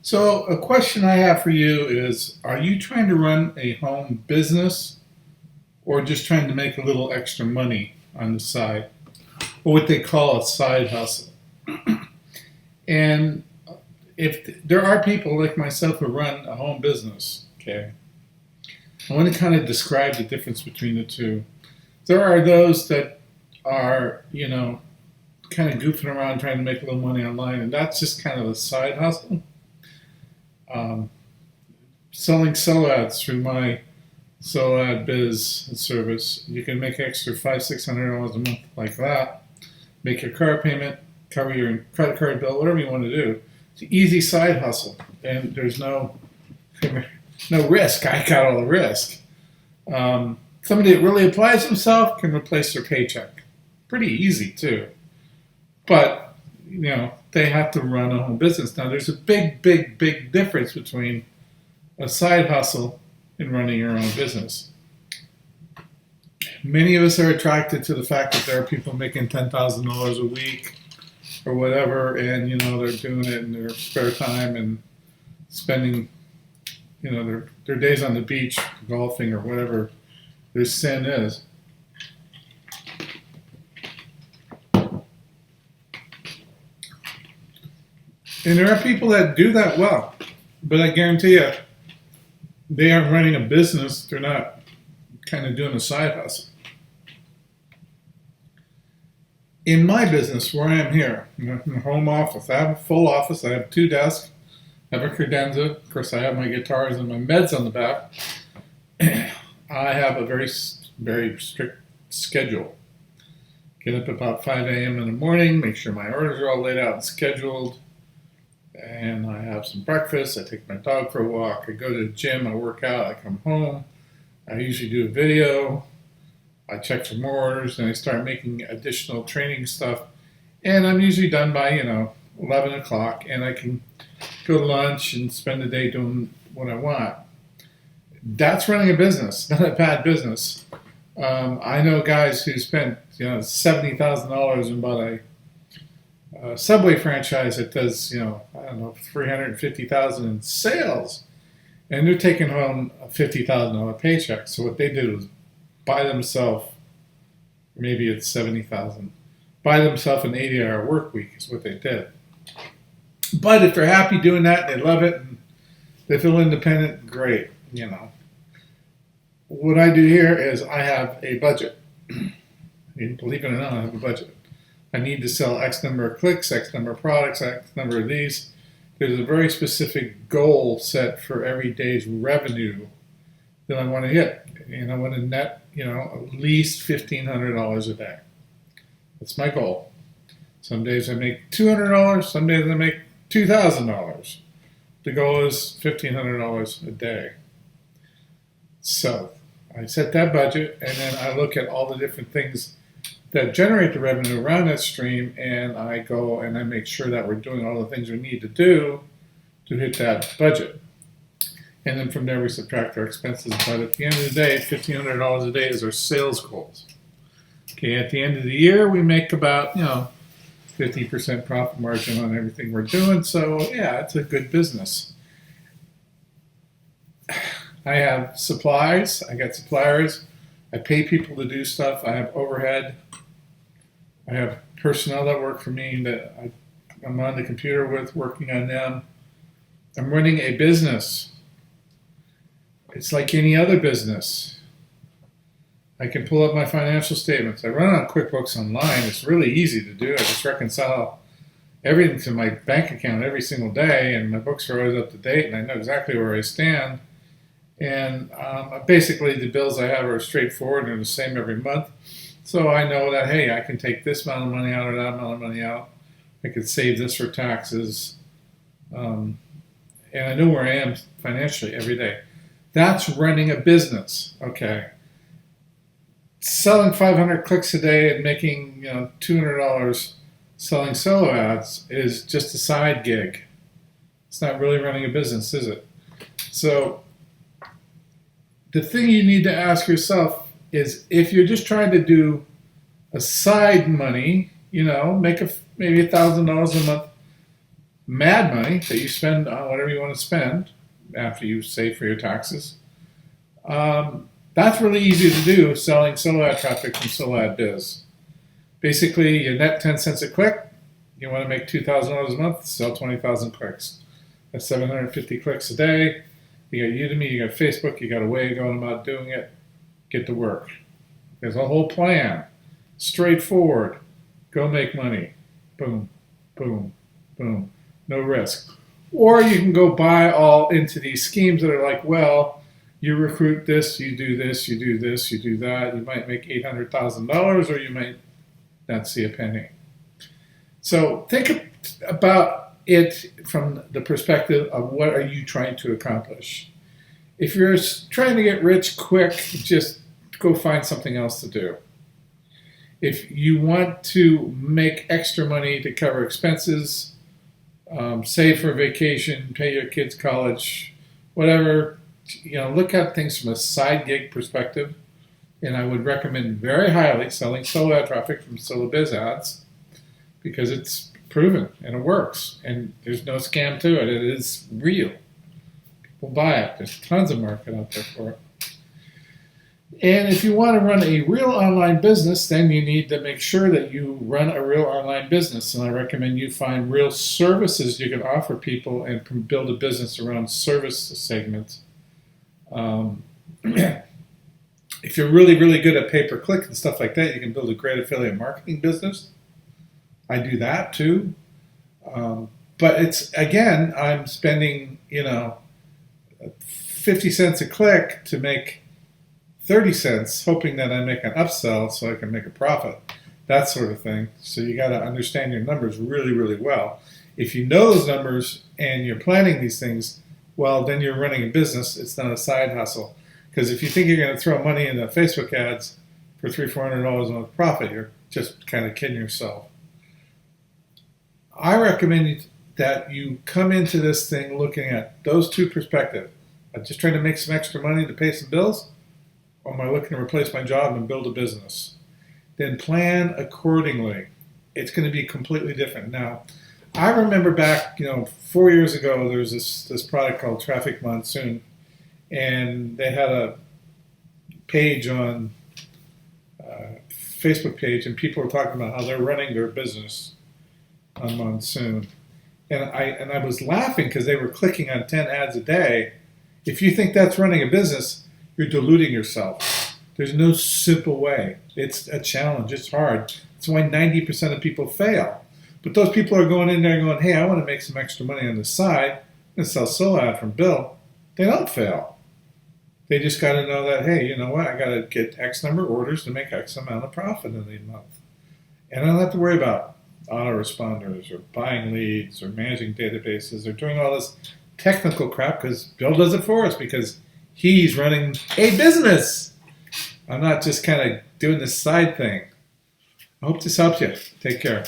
So, a question I have for you is, are you trying to run a home business or just trying to make a little extra money on the side? Or what they call a side hustle. And if there are people like myself who run a home business, okay, I want to kind of describe the difference between the two. There are those that are, kind of goofing around trying to make a little money online, and that's just kind of a side hustle. Um, Selling solo ads through my solo ad biz service, you can make extra $500-600 a month like that. Make your car payment, cover your credit card bill, whatever you want to do. It's an easy side hustle, and there's no risk. I got all the risk. Somebody that really applies himself can replace their paycheck. Pretty easy too, but they have to run a home business. Now, there's a big difference between a side hustle and running your own business. Many of us are attracted to the fact that there are people making $10,000 a week or whatever, and they're doing it in their spare time and spending their days on the beach golfing or whatever their sin is. And there are people that do that well, but I guarantee you, they aren't running a business. They're not kind of doing a side hustle. In my business, where I am here, in the home office, I have a full office. I have 2 desks. I have a credenza. Of course, I have my guitars and my meds on the back. I have a very strict schedule. Get up about 5 a.m. in the morning, make sure my orders are all laid out and scheduled. And I have some breakfast. I take my dog for a walk. I go to the gym. I work out. I come home. I usually do a video. I check for more orders, and I start making additional training stuff. And I'm usually done by 11 o'clock, and I can go to lunch and spend the day doing what I want. That's running a business, not a bad business. I know guys who spent $70,000 and bought a Subway franchise that does, $350,000 in sales, and they're taking home a $50,000 paycheck. So what they did was buy themselves, maybe it's $70,000, buy themselves an 80-hour work week is what they did. But if they're happy doing that, they love it, and they feel independent, great. What I do here is I have a budget. Believe it or not, I have a budget. I need to sell X number of clicks, X number of products, X number of these. There's a very specific goal set for every day's revenue that I want to hit. And I want to net, at least $1,500 a day. That's my goal. Some days I make $200, some days I make $2,000. The goal is $1,500 a day. So I set that budget, and then I look at all the different things that generate the revenue around that stream, and I go and I make sure that we're doing all the things we need to do to hit that budget. And then from there we subtract our expenses. But at the end of the day, $1,500 a day is our sales goals. Okay, at the end of the year, we make about 50% profit margin on everything we're doing. So yeah, it's a good business. I have supplies. I got suppliers. I pay people to do stuff. I have overhead. I have personnel that work for me that I'm on the computer with, working on them. I'm running a business. It's like any other business. I can pull up my financial statements. I run on QuickBooks Online. It's really easy to do. I just reconcile everything to my bank account every single day, and my books are always up to date, and I know exactly where I stand. And basically, the bills I have are straightforward and are the same every month. So I know that, hey, I can take this amount of money out or that amount of money out. I could save this for taxes. And I know where I am financially every day. That's running a business, okay? Selling 500 clicks a day and making $200 selling solo ads is just a side gig. It's not really running a business, is it? So the thing you need to ask yourself is, if you're just trying to do a side money, make maybe $1,000 a month, mad money that you spend on whatever you want to spend after you save for your taxes. That's really easy to do selling solo ad traffic from Solo Ad Biz. Basically, you net 10 cents a click. You want to make $2,000 a month, sell 20,000 clicks. That's 750 clicks a day. You got Udemy, you got Facebook, you got a way of going about doing it. Get to work. There's a whole plan. Straightforward. Go make money. Boom, boom, boom. No risk. Or you can go buy all into these schemes that are like, well, you recruit this, you do this, you do this, you do that. You might make $800,000 or you might not see a penny. So think about it from the perspective of what are you trying to accomplish. If you're trying to get rich quick, just go find something else to do. If you want to make extra money to cover expenses, save for vacation, pay your kids college, whatever, look at things from a side gig perspective. And I would recommend very highly selling solo ad traffic from Solo Biz Ads because it's proven and it works. And there's no scam to it. It is real. People buy it. There's tons of market out there for it. And if you want to run a real online business, then you need to make sure that you run a real online business. And I recommend you find real services you can offer people and build a business around service segments. If you're really, really good at pay-per-click and stuff like that, you can build a great affiliate marketing business. I do that too. But it's, again, I'm spending, 50 cents a click to make 30 cents, hoping that I make an upsell so I can make a profit, that sort of thing. So you got to understand your numbers really, really well. If you know those numbers and you're planning these things, well, then you're running a business. It's not a side hustle. Because if you think you're going to throw money into Facebook ads for $300-400 a month profit, you're just kind of kidding yourself. I recommend that you come into this thing looking at those two perspectives. I'm just trying to make some extra money to pay some bills, or am I looking to replace my job and build a business? Then plan accordingly. It's going to be completely different. Now, I remember back, 4 years ago, there was this product called Traffic Monsoon, and they had a page on Facebook page, and people were talking about how they're running their business on Monsoon. And I was laughing because they were clicking on 10 ads a day. If you think that's running a business, you're deluding yourself. There's no simple way. It's a challenge. It's hard. That's why 90% of people fail. But those people are going in there and going, hey, I want to make some extra money on the side. I'm going to sell solo ad from Bill. They don't fail. They just got to know that, hey, you know what? I got to get X number of orders to make X amount of profit in the month. And I don't have to worry about autoresponders or buying leads or managing databases or doing all this technical crap because Bill does it for us because he's running a business. I'm not just kind of doing this side thing. I hope this helps you. Take care.